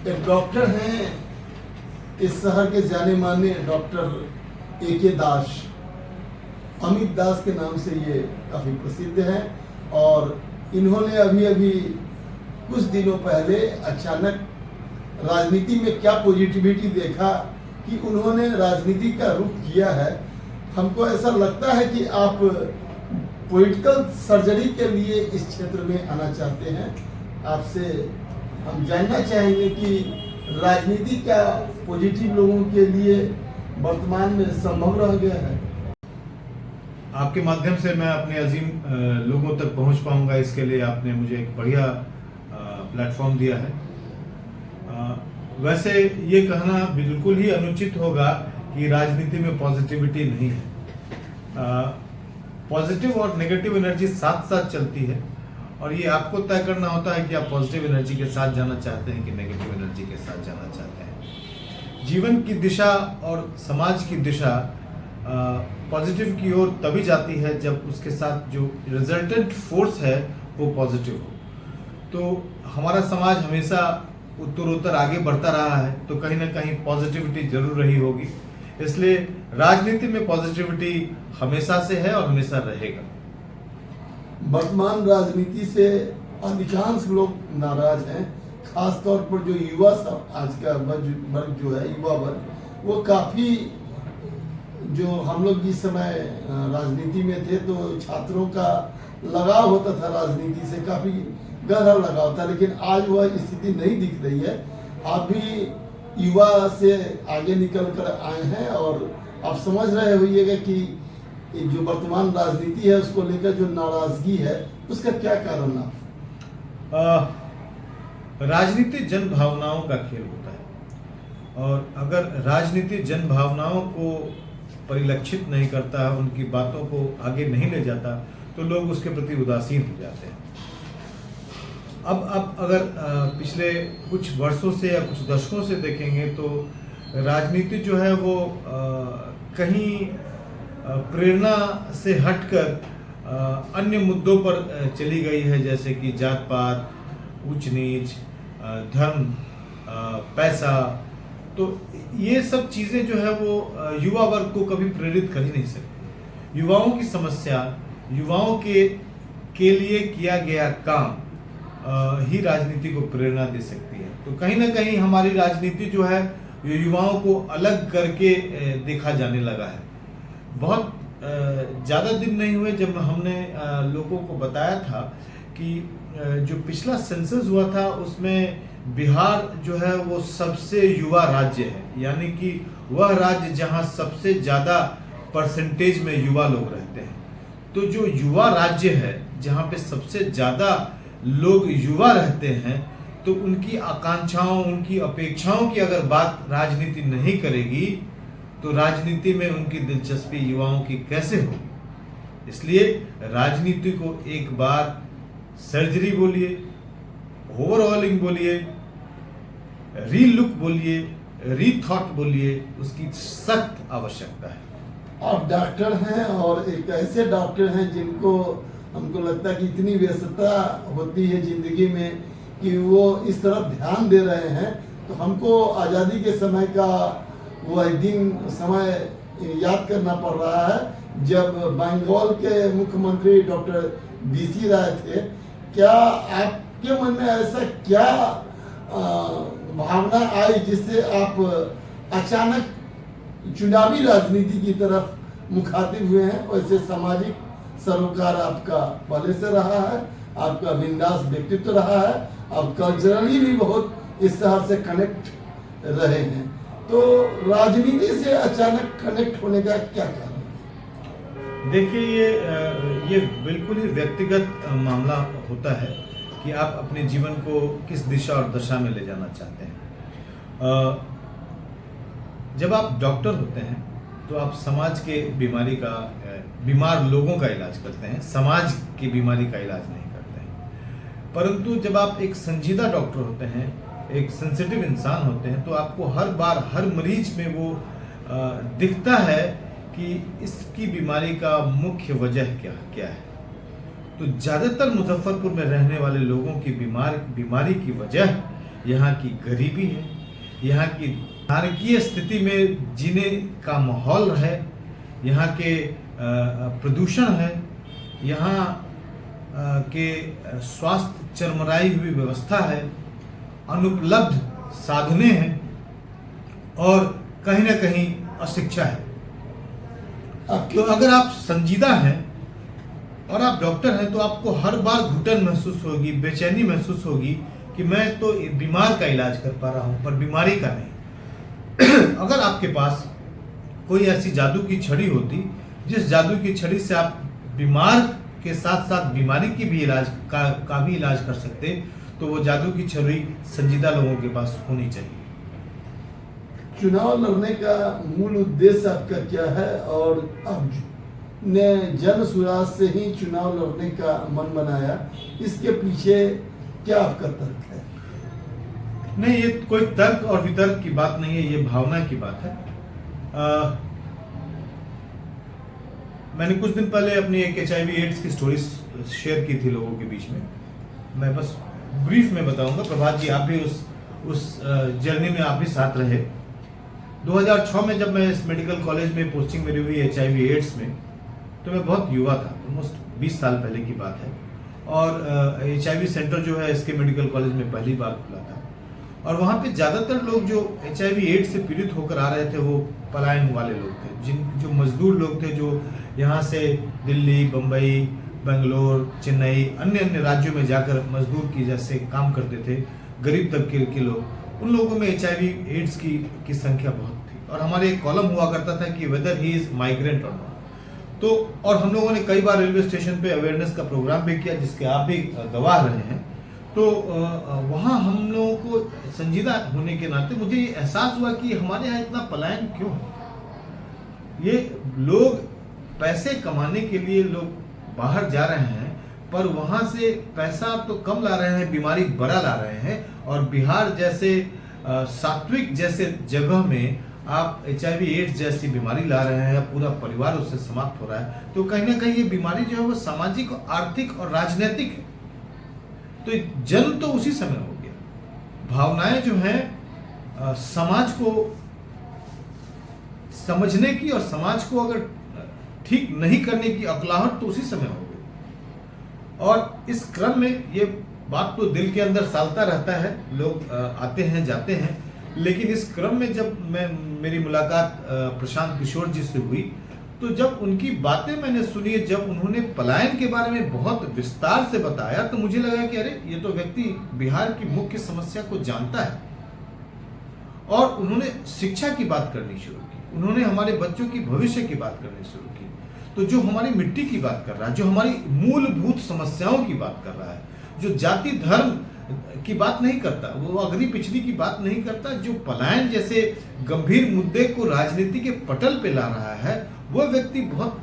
एक डॉक्टर हैं इस शहर के जाने माने डॉक्टर A.K. दास, अमित दास के नाम से ये काफ़ी प्रसिद्ध हैं। और इन्होंने अभी अभी कुछ दिनों पहले अचानक राजनीति में क्या पॉजिटिविटी देखा कि उन्होंने राजनीति का रुख किया है। हमको ऐसा लगता है कि आप पॉलिटिकल सर्जरी के लिए इस क्षेत्र में आना चाहते हैं। आपसे हम जानना चाहेंगे कि राजनीति क्या पॉजिटिव लोगों के लिए वर्तमान में संभव रह गया है। आपके माध्यम से मैं अपने अजीम लोगों तक पहुंच पाऊंगा, इसके लिए आपने मुझे एक बढ़िया प्लेटफॉर्म दिया है। वैसे ये कहना बिल्कुल ही अनुचित होगा कि राजनीति में पॉजिटिविटी नहीं है। पॉजिटिव और नेगेटिव एनर्जी साथ साथ चलती है और ये आपको तय करना होता है कि आप पॉजिटिव एनर्जी के साथ जाना चाहते हैं कि नेगेटिव एनर्जी के साथ जाना चाहते हैं। जीवन की दिशा और समाज की दिशा पॉजिटिव की ओर तभी जाती है जब उसके साथ जो रिजल्टेंट फोर्स है वो पॉजिटिव हो। तो हमारा समाज हमेशा उत्तरोत्तर आगे बढ़ता रहा है, तो कहीं ना कहीं पॉजिटिविटी जरूर रही होगी। इसलिए राजनीति में पॉजिटिविटी हमेशा से है और हमेशा रहेगा। वर्तमान राजनीति से अधिकांश लोग नाराज हैं, खासतौर पर जो युवा सब आज का वर्ग जो है, युवा वर्ग, वो काफ़ी, जो हम लोग जिस समय राजनीति में थे तो छात्रों का लगाव होता था राजनीति से, काफ़ी गहरा लगाव था, लेकिन आज वह स्थिति नहीं दिख रही है। आप भी युवा से आगे निकल कर आए हैं और आप समझ रहे होइएगा कि जो वर्तमान राजनीति है उसको लेकर जो नाराजगी है उसका क्या कारण है। राजनीति जन भावनाओं का खेल होता है और अगर राजनीति जन भावनाओं को परिलक्षित नहीं करता, उनकी बातों को आगे नहीं ले जाता, तो लोग उसके प्रति उदासीन हो जाते हैं। अब अगर पिछले कुछ वर्षों से या कुछ दशकों से देखेंगे तो राजनीति जो है वो कहीं प्रेरणा से हटकर अन्य मुद्दों पर चली गई है, जैसे कि जात पात, ऊंच नीच, धर्म, पैसा। तो ये सब चीज़ें जो है वो युवा वर्ग को कभी प्रेरित कर ही नहीं सकती। युवाओं की समस्या, युवाओं के लिए किया गया काम ही राजनीति को प्रेरणा दे सकती है। तो कहीं ना कहीं हमारी राजनीति जो है ये युवाओं को अलग करके देखा जाने लगा है। बहुत ज़्यादा दिन नहीं हुए जब हमने लोगों को बताया था कि जो पिछला सेंसस हुआ था उसमें बिहार जो है वो सबसे युवा राज्य है, यानी कि वह राज्य जहां सबसे ज़्यादा परसेंटेज में युवा लोग रहते हैं। तो जो युवा राज्य है, जहां पे सबसे ज़्यादा लोग युवा रहते हैं, तो उनकी आकांक्षाओं, उनकी अपेक्षाओं की अगर बात राजनीति नहीं करेगी तो राजनीति में उनकी दिलचस्पी युवाओं की कैसे होगी। इसलिए राजनीति को एक बार सर्जरी बोलिए, ओवरऑलिंग बोलिए, रीलुक बोलिए, रीथॉट बोलिए, उसकी सख्त आवश्यकता है। आप डॉक्टर हैं और एक ऐसे डॉक्टर हैं जिनको हमको लगता है कि इतनी व्यस्तता होती है जिंदगी में कि वो इस तरफ ध्यान दे रहे हैं। तो हमको आज़ादी के समय का वह दिन समय याद करना पड़ रहा है जब बंगाल के मुख्यमंत्री डॉक्टर B.C. राय थे। क्या आपके मन में ऐसा क्या भावना आई जिससे आप अचानक चुनावी राजनीति की तरफ मुखातिब हुए हैं? वैसे सामाजिक सरोकार आपका पहले से रहा है, आपका बिंदास व्यक्तित्व रहा है, आप कल्चरली भी बहुत इस शहर से कनेक्ट रहे हैं, तो राजनीति से अचानक कनेक्ट होने का क्या कारण? देखिए, ये बिल्कुल ही व्यक्तिगत मामला होता है कि आप अपने जीवन को किस दिशा और दशा में ले जाना चाहते हैं। जब आप डॉक्टर होते हैं तो आप समाज के बीमार लोगों का इलाज करते हैं, समाज की बीमारी का इलाज नहीं करते हैं। परंतु जब आप एक संजीदा डॉक्टर होते हैं, एक सेंसिटिव इंसान होते हैं, तो आपको हर बार हर मरीज में वो दिखता है कि इसकी बीमारी का मुख्य वजह क्या है। तो ज़्यादातर मुजफ्फरपुर में रहने वाले लोगों की बीमारी की वजह यहाँ की गरीबी है, यहाँ की नारकीय स्थिति में जीने का माहौल है, यहाँ के प्रदूषण है, यहाँ के स्वास्थ्य चरमराई हुई व्यवस्था है, अनुपलब्ध साधने हैं और कहीं ना कहीं अशिक्षा है। तो अगर आप संजीदा हैं और आप डॉक्टर हैं तो आपको हर बार घुटन महसूस होगी, बेचैनी महसूस होगी कि मैं तो बीमार का इलाज कर पा रहा हूं पर बीमारी का नहीं। अगर आपके पास कोई ऐसी जादू की छड़ी होती जिस जादू की छड़ी से आप बीमार के साथ साथ बीमारी की भी इलाज का भी इलाज कर सकते, तो वो जादू की छड़ी संजीदा लोगों के पास होनी चाहिए। चुनाव लड़ने का मूल उद्देश्य आपका क्या है और आपने जन सुराज से ही चुनाव लड़ने का मन बनाया, इसके पीछे क्या आपका तर्क है? नहीं, ये कोई तर्क और वितर्क की बात नहीं है, ये भावना की बात है। मैंने कुछ दिन पहले अपनी एक HIV एड्स की स्टोरी शेयर की थी लोगों के बीच में। मैं बस ब्रीफ में बताऊंगा, प्रभात जी आप भी उस जर्नी में आप भी साथ रहे। 2006 में जब मैं इस मेडिकल कॉलेज में पोस्टिंग मेरी हुई HIV एड्स में, तो मैं बहुत युवा था, ऑलमोस्ट 20 साल पहले की बात है। और HIV सेंटर जो है इसके मेडिकल कॉलेज में पहली बार खुला था और वहाँ पे ज़्यादातर लोग जो HIV एड्स से पीड़ित होकर आ रहे थे वो पलायन वाले लोग थे, जो मजदूर लोग थे, जो यहाँ से दिल्ली, बम्बई, बेंगलोर, चेन्नई, अन्य राज्यों में जाकर मजदूर की जैसे काम करते थे, गरीब तबके के लोग, उन लोगों में HIV एड्स की संख्या बहुत थी। और हमारे एक कॉलम हुआ करता था कि वेदर ही इज माइग्रेंट और नॉट। तो और हम लोगों ने कई बार रेलवे स्टेशन पे अवेयरनेस का प्रोग्राम भी किया जिसके आप भी गवाह रहे हैं। तो वहाँ हम लोगों को संजीदा होने के नाते मुझे ये एहसास हुआ कि हमारे यहाँ इतना पलायन क्यों है। ये लोग पैसे कमाने के लिए लोग बाहर जा रहे हैं पर वहाँ से पैसा तो कम ला रहे हैं, बीमारी बड़ा ला रहे हैं। और बिहार जैसे सात्विक जैसे जगह में आप HIV एड्स जैसी बीमारी ला रहे हैं, पूरा परिवार उससे समाप्त हो रहा है। तो कहीं ना कहीं ये बीमारी जो है वो सामाजिक, आर्थिक और राजनीतिक है। तो जन्म तो उसी समय हो गया। भावनाएं जो हैं समाज को समझने की और समाज को अगर ठीक नहीं करने की अकलाहट तो उसी समय हो गई। और इस क्रम में ये बात तो दिल के अंदर सालता रहता है, लोग आते हैं जाते हैं, लेकिन इस क्रम में जब मेरी मुलाकात प्रशांत किशोर जी से हुई तो जब उनकी बातें मैंने सुनी, जब उन्होंने पलायन के बारे में बहुत विस्तार से बताया तो मुझे लगा कि अरे ये तो व्यक्ति बिहार की मुख्य समस्या को जानता है। और उन्होंने शिक्षा की बात करनी शुरू की, उन्होंने हमारे बच्चों की भविष्य की बात करनी शुरू की। तो जो हमारी मिट्टी की बात कर रहा है, जो हमारी मूलभूत समस्याओं की बात कर रहा है, जो जाति धर्म की बात नहीं करता, वो अगली पिछड़ी की बात नहीं करता, जो पलायन जैसे गंभीर मुद्दे को राजनीति के पटल पे ला रहा है, वो व्यक्ति बहुत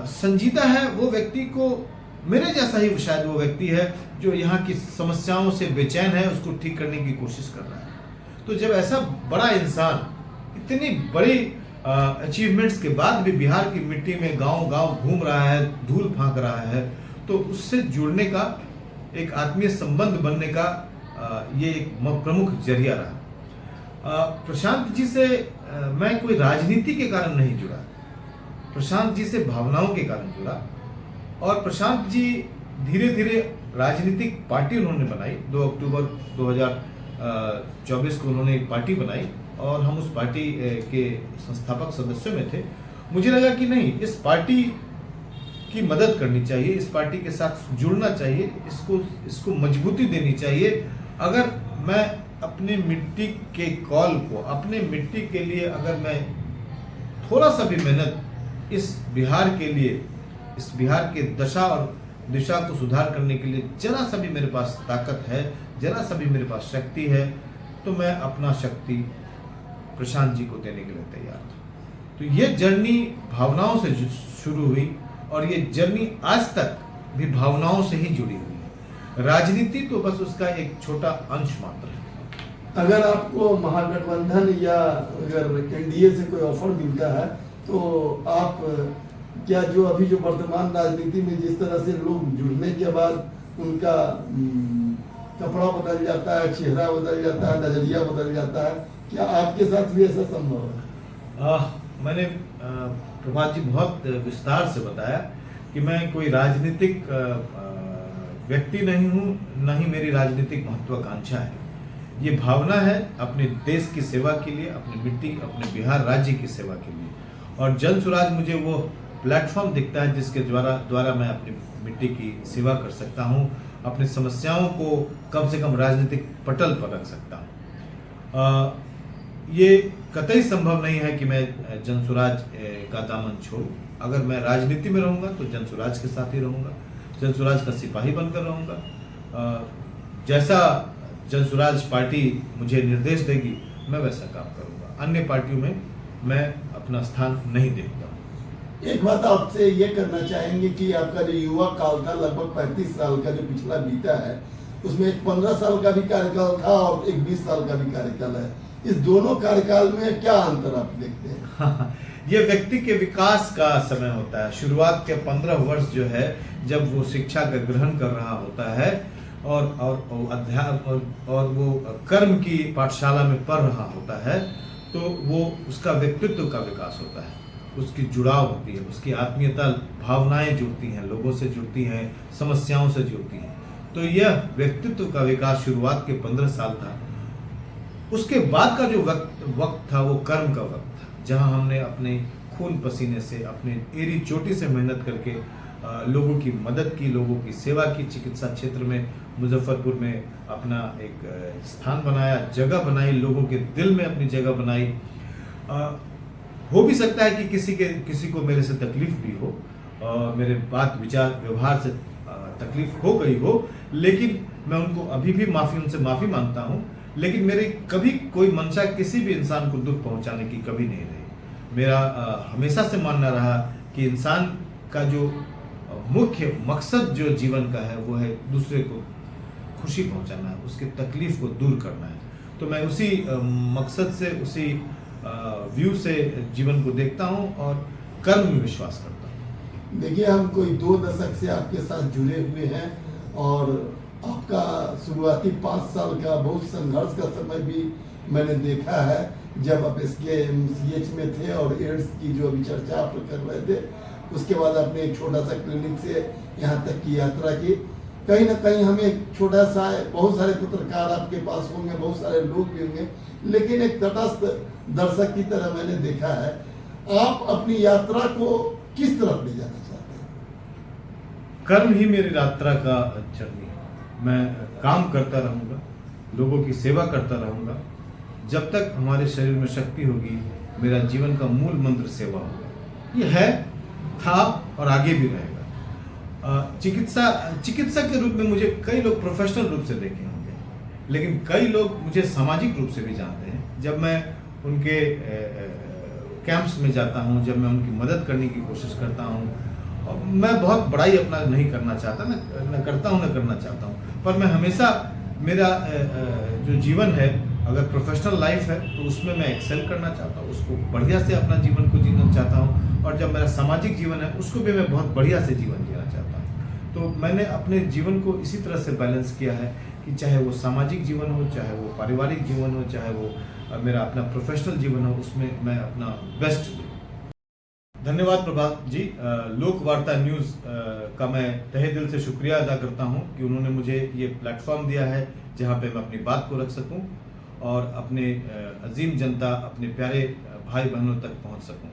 संजीदा है। वो व्यक्ति को मेरे जैसा ही शायद वो व्यक्ति है जो यहाँ की समस्याओं से बेचैन है, उसको ठीक करने की कोशिश कर रहा है। तो जब ऐसा बड़ा इंसान इतनी बड़ी अचीवमेंट्स के बाद भी बिहार की मिट्टी में गांव-गांव घूम रहा है, धूल फांक रहा है, तो उससे जुड़ने का, एक आत्मीय संबंध बनने का ये एक प्रमुख जरिया रहा। प्रशांत जी से मैं कोई राजनीति के कारण नहीं जुड़ा, प्रशांत जी से भावनाओं के कारण जुड़ा। और प्रशांत जी धीरे धीरे राजनीतिक पार्टी उन्होंने बनाई। 2 अक्टूबर 2024 को उन्होंने एक पार्टी बनाई और हम उस पार्टी के संस्थापक सदस्यों में थे। मुझे लगा कि नहीं, इस पार्टी की मदद करनी चाहिए, इस पार्टी के साथ जुड़ना चाहिए, इसको मजबूती देनी चाहिए। अगर मैं अपने मिट्टी के कॉल को, अपने मिट्टी के लिए अगर मैं थोड़ा सा भी मेहनत इस बिहार के लिए, इस बिहार के दशा और दिशा को सुधार करने के लिए जरा सा भी मेरे पास ताकत है, जरा सा भी मेरे पास शक्ति है, तो मैं अपना शक्ति प्रशांत जी को देने के लिए तैयार था। तो ये जर्नी भावनाओं से शुरू हुई और ये जर्नी आज तक भी भावनाओं से ही जुड़ी हुई है। राजनीति तो बस उसका एक छोटा अंश मात्र है। अगर आपको महागठबंधन या अगर NDA से कोई ऑफर मिलता है तो आप क्या, जो अभी जो वर्तमान राजनीति में जिस तरह से लोग जुड़ने के बाद उनका कपड़ा बदल जाता है, चेहरा बदल जाता है, नजरिया बदल जाता है। क्या आपके साथ भी ऐसा संभव है? मैंने प्रभात जी बहुत विस्तार से बताया कि मैं कोई राजनीतिक व्यक्ति नहीं हूँ, न ही मेरी राजनीतिक महत्वाकांक्षा है। ये भावना है अपने देश की सेवा के लिए, अपनी मिट्टी, अपने बिहार राज्य की सेवा के लिए। और जन स्वराज मुझे वो प्लेटफॉर्म दिखता है जिसके द्वारा मैं अपनी मिट्टी की सेवा कर सकता हूँ, अपनी समस्याओं को कम से कम राजनीतिक पटल पर रख सकता हूँ। ये कतई संभव नहीं है कि मैं जन स्वराज का दामन छोड़ूं। अगर मैं राजनीति में रहूंगा तो जन स्वराज के साथ ही रहूंगा, जन स्वराज का सिपाही बनकर रहूंगा। जैसा जन स्वराज पार्टी मुझे निर्देश देगी मैं वैसा काम करूंगा। अन्य पार्टियों में मैं अपना स्थान नहीं देखता। एक बात आपसे ये करना चाहेंगे कि आपका जो युवा काल था, लगभग 35 साल का जो पिछला बीता है, उसमें एक 15 साल का भी कार्यकाल था और एक 20 साल का भी कार्यकाल है। इस दोनों कार्यकाल में क्या अंतर आप देखते हैं? ये व्यक्ति के विकास का समय होता है। शुरुआत के 15 वर्ष जो है, जब वो शिक्षा का ग्रहण कर रहा होता है और अध्यात्म और वो कर्म की पाठशाला में पढ़ रहा होता है, तो वो उसका व्यक्तित्व का विकास होता है, उसकी जुड़ाव होती है, उसकी आत्मीयता भावनाएं जुड़ती हैं, लोगों से जुड़ती हैं, समस्याओं से जुड़ती हैं। तो यह व्यक्तित्व का विकास शुरुआत के 15 साल था। उसके बाद का जो वक्त था वो कर्म का वक्त था, जहां हमने अपने खून पसीने से, अपने एड़ी चोटी से मेहनत करके लोगों की मदद की, लोगों की सेवा की। चिकित्सा क्षेत्र में मुजफ्फरपुर में अपना एक स्थान बनाया, जगह बनाई, लोगों के दिल में अपनी जगह बनाई। हो भी सकता है कि किसी को मेरे से तकलीफ भी हो, मेरे बात विचार व्यवहार से तकलीफ हो गई हो, लेकिन मैं उनको अभी भी उनसे माफ़ी मांगता हूँ। लेकिन मेरी कभी कोई मंशा किसी भी इंसान को दुख पहुंचाने की कभी नहीं रही। मेरा हमेशा से मानना रहा कि इंसान का जो मुख्य मकसद जो जीवन का है वो है दूसरे को खुशी पहुंचाना है, उसकी तकलीफ को दूर करना है। तो मैं उसी मकसद से, उसी व्यू से जीवन को देखता हूं और कर्म में विश्वास करता हूं। देखिए, हम कोई 2 दशक से आपके साथ जुड़े हुए हैं और आपका शुरुआती 5 साल का बहुत संघर्ष का समय भी मैंने देखा है, जब आप SKMCH में थे और एड्स की जो अभी चर्चा आप कर रहे थे, उसके बाद आपने एक छोटा सा क्लिनिक से यहाँ तक की यात्रा की। कहीं ना कहीं हमें एक छोटा सा, बहुत सारे पत्रकार आपके पास होंगे, बहुत सारे लोग भी होंगे, लेकिन एक तटस्थ दर्शक की तरह मैंने देखा है। आप अपनी यात्रा को किस तरफ ले जाना चाहते हैं? कर्म ही मेरी यात्रा का चरनी है। मैं काम करता रहूँगा, लोगों की सेवा करता रहूँगा। जब तक हमारे शरीर में शक्ति होगी, मेरा जीवन का मूल मंत्र सेवा होगा। ये है, था और आगे भी रहेगा। चिकित्सा के रूप में मुझे कई लोग प्रोफेशनल रूप से देखे होंगे, लेकिन कई लोग मुझे सामाजिक रूप से भी जानते हैं। जब मैं उनके कैंप्स में जाता हूँ, जब मैं उनकी मदद करने की कोशिश करता हूँ, मैं बहुत बड़ाई अपना नहीं करना चाहता, न करता हूँ, न करना चाहता हूँ, पर मैं हमेशा मेरा जो जीवन है, अगर प्रोफेशनल लाइफ है तो उसमें मैं एक्सेल करना चाहता हूँ, उसको बढ़िया से अपना जीवन को जीना चाहता हूँ। और जब मेरा सामाजिक जीवन है उसको भी मैं बहुत बढ़िया से जीवन जीना चाहता हूँ। तो मैंने अपने जीवन को इसी तरह से बैलेंस किया है कि चाहे वो सामाजिक जीवन हो, चाहे वो पारिवारिक जीवन हो, चाहे वो मेरा अपना प्रोफेशनल जीवन हो, उसमें मैं अपना बेस्ट दूँ। धन्यवाद प्रभात जी। लोक वार्ता न्यूज़ का मैं तहे दिल से शुक्रिया अदा करता हूं कि उन्होंने मुझे ये प्लेटफॉर्म दिया है जहां पे मैं अपनी बात को रख सकूं और अपने अजीम जनता, अपने प्यारे भाई बहनों तक पहुंच सकूं।